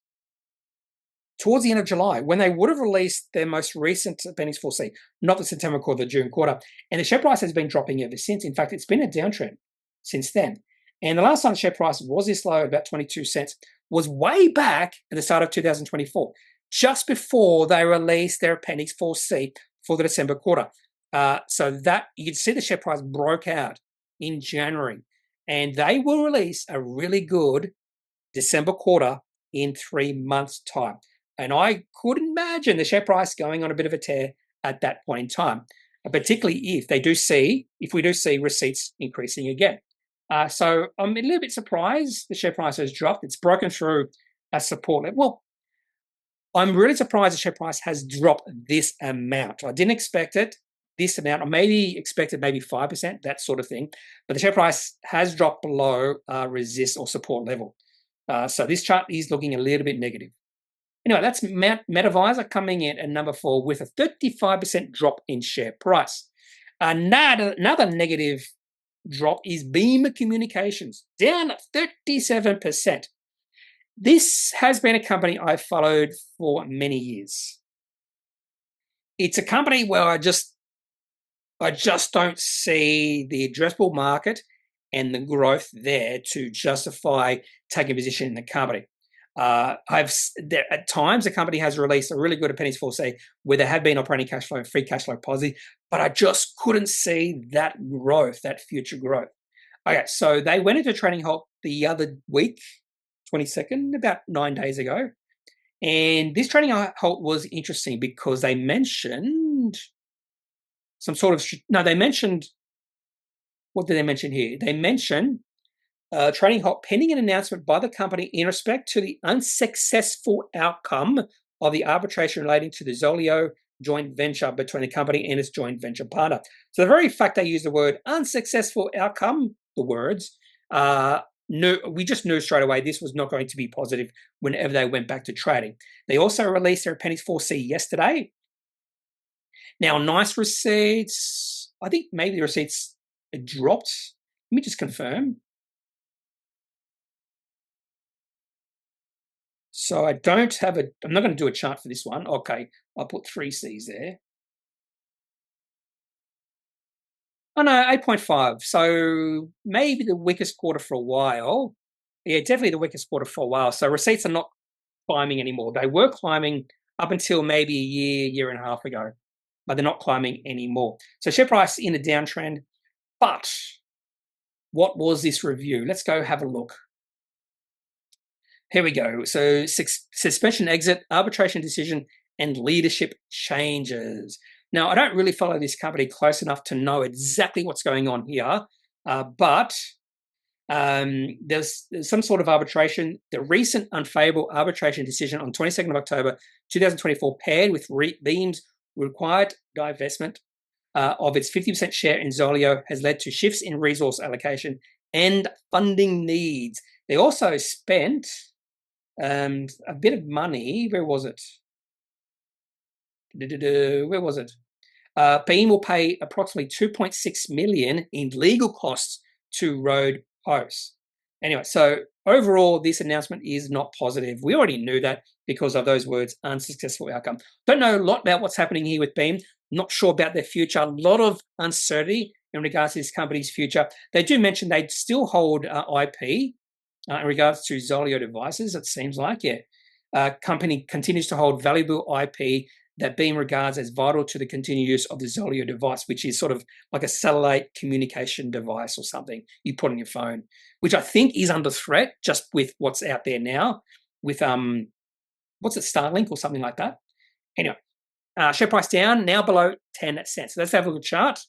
towards the end of July, when they would have released their most recent Appendix 4C, not the September quarter, the June quarter. And the share price has been dropping ever since. In fact, it's been a downtrend since then. And the last time the share price was this low, about 22 cents, was way back at the start of 2024, just before they released their Appendix 4C for the December quarter. So that you can see the share price broke out in January, and they will release a really good December quarter in 3 months' time. And I could imagine the share price going on a bit of a tear at that point in time, particularly if we do see receipts increasing again. So I'm a little bit surprised the share price has dropped. It's broken through a support level. Well, I'm really surprised the share price has dropped this amount. I didn't expect it, this amount. I maybe expected maybe 5%, that sort of thing. But the share price has dropped below resist or support level. So this chart is looking a little bit negative. Anyway, that's MedAdvisor coming in at number 4 with a 35% drop in share price. Another negative drop is Beam Communications, down 37%. This has been a company I've followed for many years. It's a company where I just don't see the addressable market and the growth there to justify taking a position in the company. At times, the company has released a really good Appendix 4C where there have been operating cash flow and free cash flow positive, but I just couldn't see that growth, that future growth. Okay, so they went into trading halt the other week, 22nd, about 9 days ago. And this trading halt was interesting because they mentioned what did they mention here? They mentioned trading halt pending an announcement by the company in respect to the unsuccessful outcome of the arbitration relating to the Zolio joint venture between the company and its joint venture partner. So the very fact they use the word unsuccessful outcome, the words, we just knew straight away this was not going to be positive whenever they went back to trading. They also released their Appendix 4C yesterday. Now, nice receipts. I think maybe the receipts dropped. Let me just confirm. So I'm not going to do a chart for this one. Okay, I'll put 3 Cs there. Oh no, 8.5. So maybe the weakest quarter for a while. Yeah, definitely the weakest quarter for a while. So receipts are not climbing anymore. They were climbing up until maybe a year and a half ago, but they're not climbing anymore. So share price in a downtrend. But what was this review? Let's go have a look. Here we go. So suspension exit, arbitration decision, and leadership changes. Now, I don't really follow this company close enough to know exactly what's going on here, but there's some sort of arbitration. The recent unfavorable arbitration decision on 22nd of October 2024 paired with Beam's required divestment of its 50% share in Zolio has led to shifts in resource allocation and funding needs. They also spent a bit of money. Where was it? Beam will pay approximately $2.6 million in legal costs to Road Post. Anyway, so overall, this announcement is not positive. We already knew that because of those words, unsuccessful outcome. Don't know a lot about what's happening here with Beam. Not sure about their future. A lot of uncertainty in regards to this company's future. They do mention they still hold IP in regards to Zolio devices, it seems like, yeah. Company continues to hold valuable IP that Beam regards as vital to the continued use of the Zolio device, which is sort of like a satellite communication device or something you put on your phone, which I think is under threat just with what's out there now with, what's it, Starlink or something like that. Anyway, share price down, now below 10 cents. So let's have a look at the chart.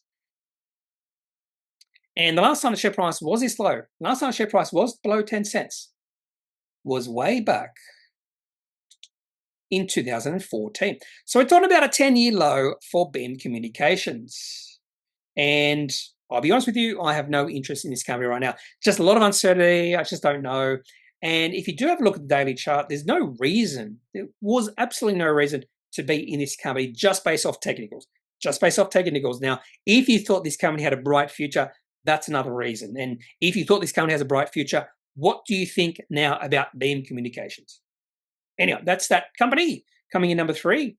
And the last time the share price was this low, last time the share price was below 10 cents, was way back in 2014. So it's on about a 10-year low for Beam Communications. And I'll be honest with you, I have no interest in this company right now. Just a lot of uncertainty. I just don't know. And if you do have a look at the daily chart, there's no reason. There was absolutely no reason to be in this company just based off technicals. Just based off technicals. Now, if you thought this company had a bright future, that's another reason. And if you thought this company has a bright future, what do you think now about Beam Communications? Anyway, that's that company. Coming in number 3.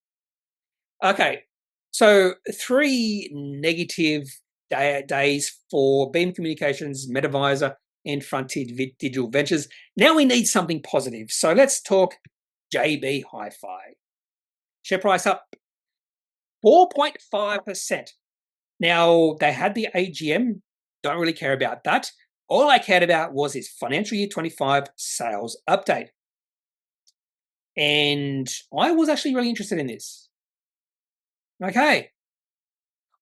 Okay, so 3 negative days for Beam Communications, MedAdvisor, and Frontier Digital Ventures. Now we need something positive. So let's talk JB Hi-Fi. Share price up 4.5%. Now, they had the AGM. Don't really care about that. All I cared about was its financial year 25 sales update. And I was actually really interested in this. Okay.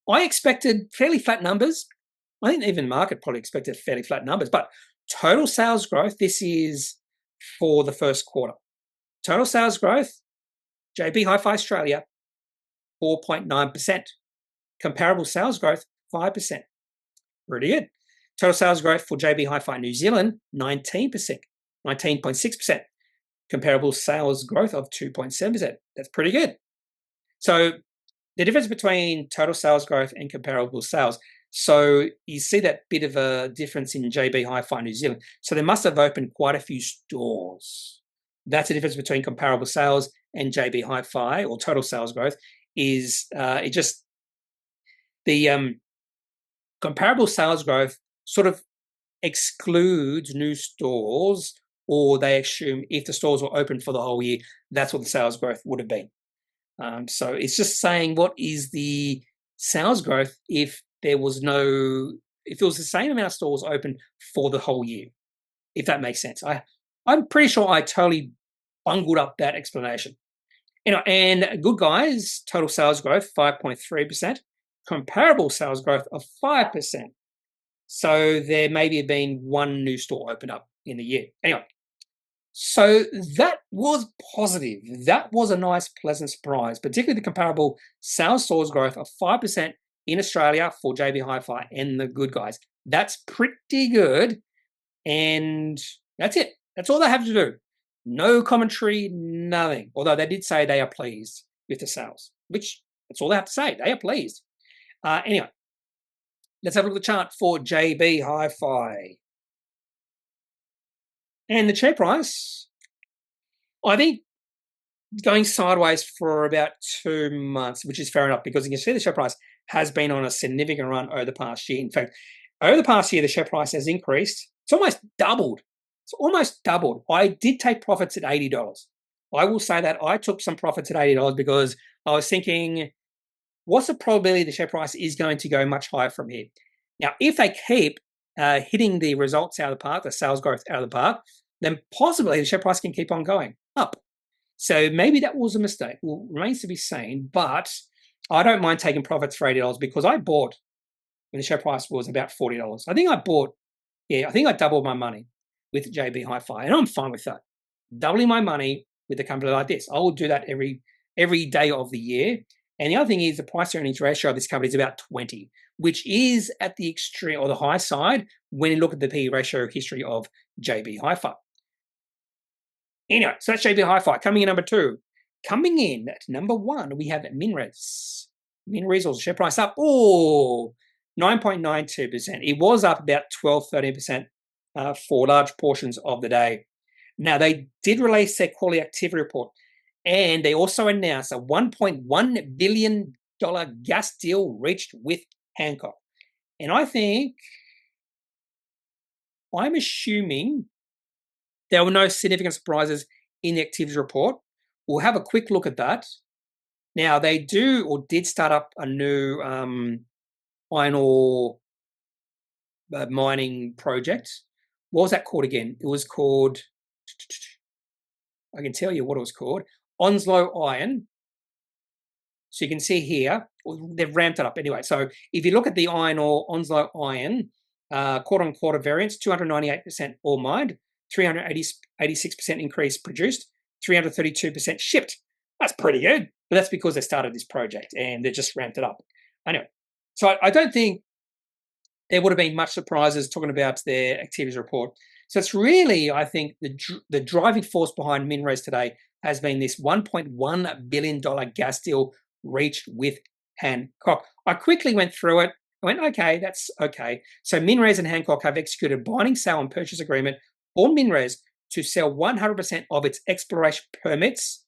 I expected fairly flat numbers. I think even the market probably expected fairly flat numbers, but total sales growth, this is for the first quarter. Total sales growth, JB Hi-Fi Australia, 4.9%. Comparable sales growth, 5%. Pretty good. Total sales growth for JB Hi-Fi New Zealand, 19%, 19.6%. Comparable sales growth of 2.7%. That's pretty good. So the difference between total sales growth and comparable sales. So you see that bit of a difference in JB Hi-Fi New Zealand. So they must have opened quite a few stores. That's the difference between comparable sales and JB Hi-Fi, or total sales growth, is the comparable sales growth sort of excludes new stores, or they assume if the stores were open for the whole year, that's what the sales growth would have been. So it's just saying what is the sales growth if there was if it was the same amount of stores open for the whole year, if that makes sense. I'm pretty sure I totally bungled up that explanation. And Good Guys, total sales growth, 5.3%, comparable sales growth of 5%. So there maybe have been one new store opened up in the year. Anyway, so that was positive. That was a nice, pleasant surprise, particularly the comparable sales stores growth of 5% in Australia for JB Hi-Fi and the Good Guys. That's pretty good. And that's it. That's all they have to do. No commentary, nothing. Although they did say they are pleased with the sales, which that's all they have to say. They are pleased. Anyway, let's have a look at the chart for JB Hi-Fi. And the share price, I think, going sideways for about 2 months, which is fair enough because you can see the share price has been on a significant run over the past year. In fact, over the past year, the share price has increased. It's almost doubled. It's almost doubled. I did take profits at $80. I will say that I took some profits at $80 because I was thinking, what's the probability the share price is going to go much higher from here? Now, if they keep hitting the results out of the park, the sales growth out of the park, then possibly the share price can keep on going up. So maybe that was a mistake. Well, remains to be seen, but I don't mind taking profits for $80 because I bought when the share price was about $40. I think I doubled my money with JB Hi-Fi, and I'm fine with that. Doubling my money with a company like this. I will do that every day of the year. And the other thing is the price earnings ratio of this company is about 20, which is at the extreme or the high side when you look at the P/E ratio history of JB Hi-Fi. Anyway, so that's JB Hi-Fi. Coming in number 2. Coming in at number 1, we have MinRes. MinRes, share price up, 9.92%. It was up about 12, 13% for large portions of the day. Now, they did release their quarterly activity report, and they also announced a $1.1 billion gas deal reached with Hancock. And I'm assuming there were no significant surprises in the activities report. We'll have a quick look at that. Now, they did start up a new iron ore mining project. What was that called again? It was called, I can tell you what it was called, Onslow Iron. So you can see here, they've ramped it up anyway. So if you look at the iron ore, Onslow Iron, quarter-on-quarter variance, 298% ore mined, 386% increase produced, 332% shipped. That's pretty good. But that's because they started this project and they just ramped it up. Anyway, so I don't think there would have been much surprises talking about their activities report. So it's really, I think, the driving force behind MinRes today has been this $1.1 billion gas deal reached with Hancock. I quickly went through it. I went, okay, that's okay. So MinRes and Hancock have executed a binding sale and purchase agreement for MinRes to sell 100% of its exploration permits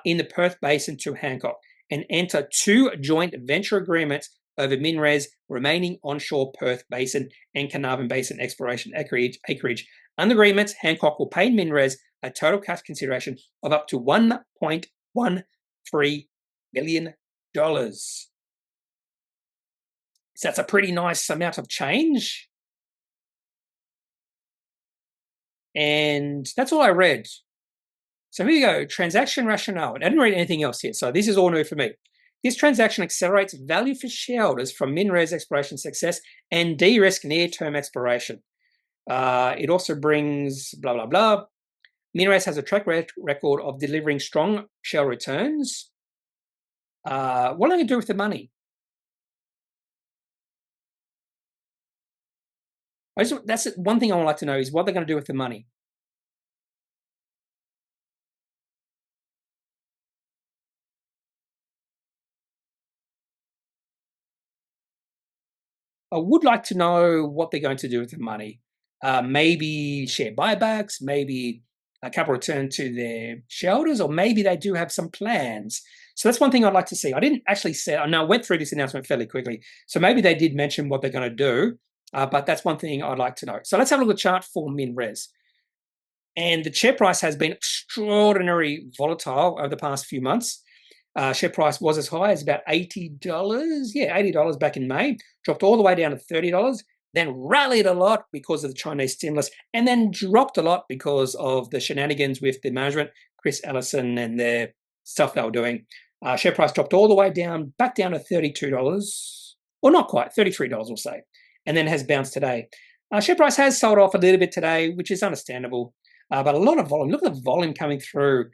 in the Perth Basin to Hancock and enter 2 joint venture agreements over MinRes remaining onshore Perth Basin and Carnarvon Basin exploration acreage. Under agreements, Hancock will pay MinRes a total cash consideration of up to $1.13 billion. So that's a pretty nice amount of change. And that's all I read. So here we go, transaction rationale. I didn't read anything else here, so this is all new for me. This transaction accelerates value for shareholders from MinRes exploration success and de-risk near-term exploration. It also brings blah, blah, blah. MinRes has a track record of delivering strong share returns. What are they going to do with the money? That's one thing I would like to know is what they're going to do with the money. I would like to know what they're going to do with the money. Maybe share buybacks, maybe a capital return to their shareholders, or maybe they do have some plans. So that's one thing I'd like to see. I didn't actually say, I know I went through this announcement fairly quickly, so maybe they did mention what they're going to do, but that's one thing I'd like to know. So let's have a look at the chart for MinRes. And the share price has been extraordinarily volatile over the past few months. Share price was as high as about $80. Yeah, $80 back in May. Dropped all the way down to $30, then rallied a lot because of the Chinese stimulus, and then dropped a lot because of the shenanigans with the management, Chris Ellison and their stuff they were doing. Share price dropped all the way down, back down to $32, or not quite, $33 we'll say, and then has bounced today. Share price has sold off a little bit today, which is understandable, but a lot of volume. Look at the volume coming through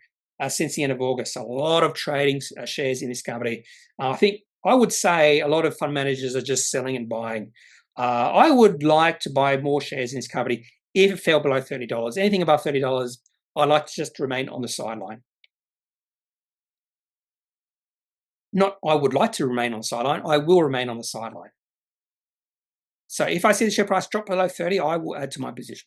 since the end of August. A lot of trading shares in this company. I would say a lot of fund managers are just selling and buying. I would like to buy more shares in this company if it fell below $30. Anything above $30, I'd like to just remain on the sideline. Not I would like to remain on the sideline, I will remain on the sideline. So if I see the share price drop below 30, I will add to my position.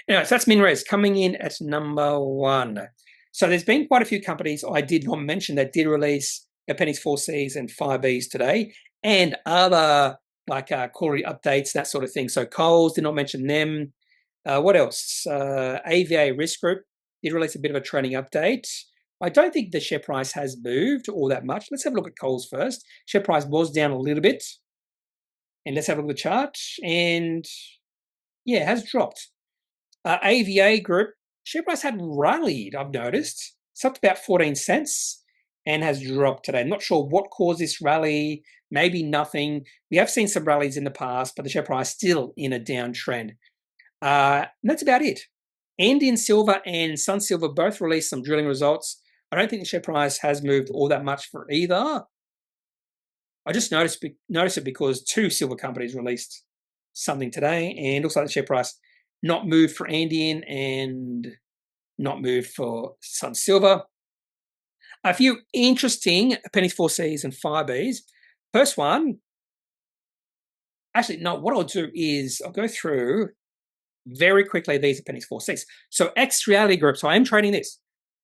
Anyway, so that's MinRes coming in at number 1. So there's been quite a few companies I did not mention that did release Appendix 4Cs and 5Bs today, and other like quarterly updates, that sort of thing. So Coles, did not mention them. What else? AVA Risk Group did release a bit of a trading update. I don't think the share price has moved all that much. Let's have a look at Coles first. Share price was down a little bit. And let's have a look at the chart. And yeah, it has dropped. AVA Group, share price had rallied, I've noticed. It's up to about 14 cents and has dropped today. I'm not sure what caused this rally. Maybe nothing. We have seen some rallies in the past, but the share price still in a downtrend. That's about it. Andean Silver and Sun Silver both released some drilling results. I don't think the share price has moved all that much for either. I just noticed it because 2 silver companies released something today, and it looks like the share price not moved for Andean and not moved for Sun Silver. A few interesting Appendix 4Cs and 5Bs. First one, actually, no, what I'll do is I'll go through very quickly these Appendix 4Cs. So X Reality Group, so I am trading this.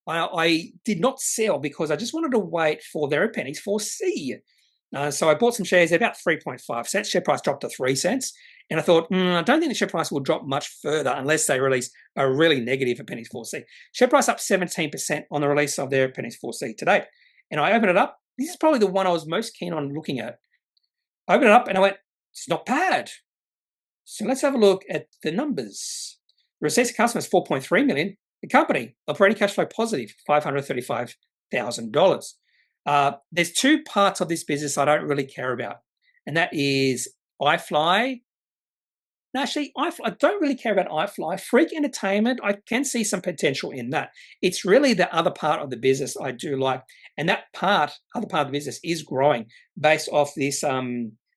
I did not sell because I just wanted to wait for their Appendix 4C. So I bought some shares at about 3.5 cents. Share price dropped to 3 cents. And I thought, I don't think the share price will drop much further unless they release a really negative Appendix 4C. Share price up 17% on the release of their Appendix 4C today. And I opened it up. This is probably the one I was most keen on looking at. I opened it up and I went, it's not bad. So let's have a look at the numbers. Receipts to customers, 4.3 million. The company, operating cash flow positive, $535,000. There's two parts of this business I don't really care about, and that is iFly. No, actually, I don't really care about iFly. Freak Entertainment, I can see some potential in that. It's really the other part of the business I do like, and that other part of the business is growing based off this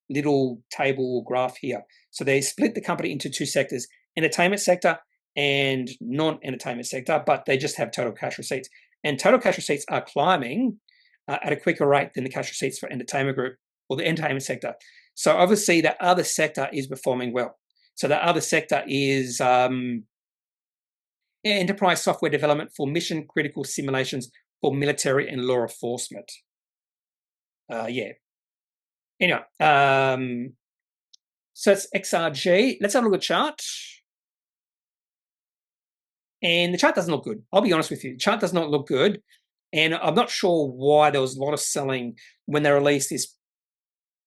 little table graph here. So they split the company into two sectors, entertainment sector and non-entertainment sector, but they just have total cash receipts. And total cash receipts are climbing at a quicker rate than the cash receipts for entertainment group or the entertainment sector. So obviously the other sector is performing well. So the other sector is enterprise software development for mission critical simulations for military and law enforcement. Anyway, so it's XRG. Let's have a look at the chart. And the chart doesn't look good. I'll be honest with you. The chart does not look good. And I'm not sure why there was a lot of selling when they released this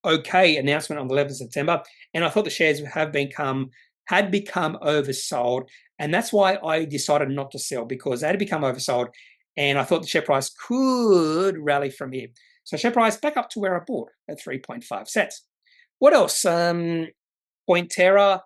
okay announcement on the 11th of September. And I thought the shares had become oversold. And that's why I decided not to sell, because they had become oversold. And I thought the share price could rally from here. So share price back up to where I bought at 3.5 cents. What else? Pointera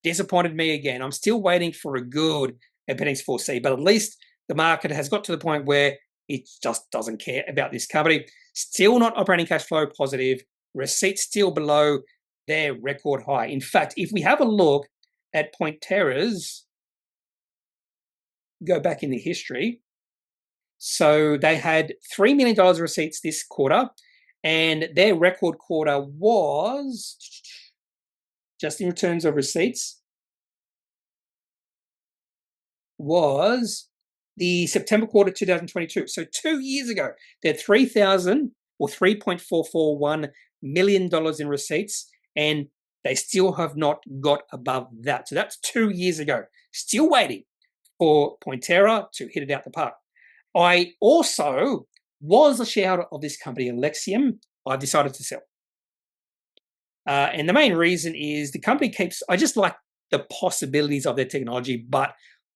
disappointed me again. I'm still waiting for a good Appendix 4C, but at least the market has got to the point where it just doesn't care about this company. Still not operating cash flow positive. Receipts still below their record high. In fact, if we have a look at Pointera's, go back in the history. So they had $3 million receipts this quarter, and their record quarter was, just in terms of receipts, was the September quarter 2022. So 2 years ago, they had $3.441 million in receipts, and they still have not got above that. So that's 2 years ago. Still waiting for Pointera to hit it out the park. I also was a shareholder of this company, Alexium. I decided to sell. And the main reason is the company I just like the possibilities of their technology, but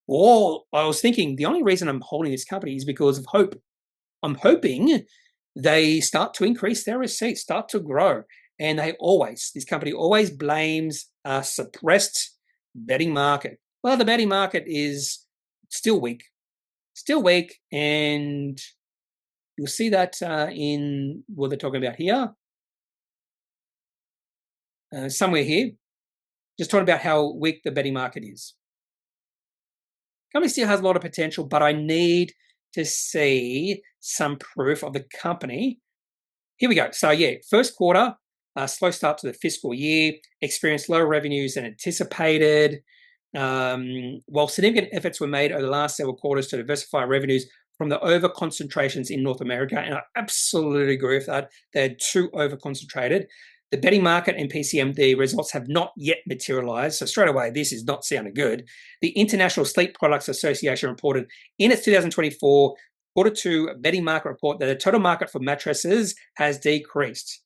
I was thinking the only reason I'm holding this company is because of hope. I'm hoping they start to increase their receipts, start to grow. And this company always blames a suppressed betting market. Well, the betting market is still weak. And you'll see that in what they're talking about here. Somewhere here, just talking about how weak the betting market is. Company still has a lot of potential, but I need to see some proof of the company. Here we go. So first quarter, slow start to the fiscal year, experienced lower revenues than anticipated. While significant efforts were made over the last several quarters to diversify revenues from the over concentrations in North America, and I absolutely agree with that. They're too over concentrated. The betting market and PCM, the results have not yet materialized. So straight away, this is not sounding good. The International Sleep Products Association reported in its 2024 quarter two betting market report that the total market for mattresses has decreased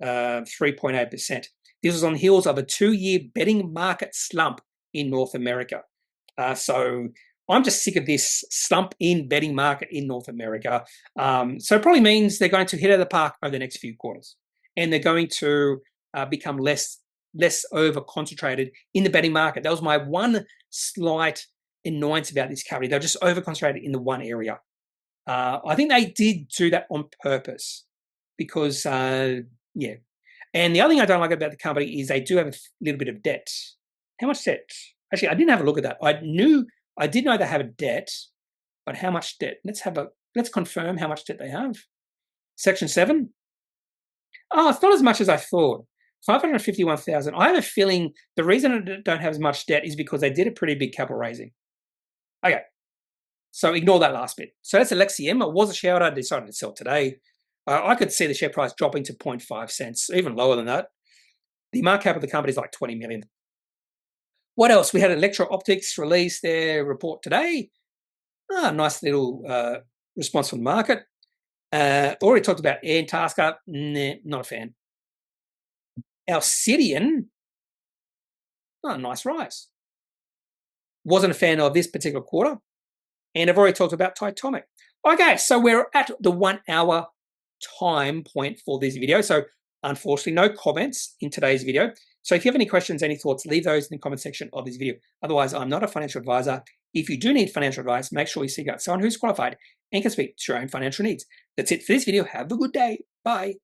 3.8%. This was on the heels of a 2-year betting market slump in North America. So I'm just sick of this slump in betting market in North America. So it probably means they're going to hit out of the park over the next few quarters. And they're going to become less over concentrated in the betting market. That was my one slight annoyance about this company. They're just over concentrated in the one area. I think they did do that on purpose because, And the other thing I don't like about the company is they do have a little bit of debt. How much debt? Actually, I didn't have a look at that. I did know they have a debt, but how much debt? Let's confirm how much debt they have. Section 7. Oh, it's not as much as I thought. 551,000. I have a feeling the reason I don't have as much debt is because they did a pretty big capital raising. Okay, so ignore that last bit. So that's Alexium. I was a shareholder. I decided to sell today. I could see the share price dropping to 0.5 cents, even lower than that. The market cap of the company is like 20 million. What else? We had Electro-Optics release their report today. Nice little response from the market. Already talked about Airtasker. Nah, not a fan. Alcidion. Nice rise. Wasn't a fan of this particular quarter. And I've already talked about Titomic. Okay, so we're at the 1 hour time point for this video. So unfortunately, no comments in today's video. So if you have any questions, any thoughts, leave those in the comment section of this video. Otherwise, I'm not a financial advisor. If you do need financial advice, make sure you seek out someone who's qualified and can speak to your own financial needs. That's it for this video. Have a good day. Bye.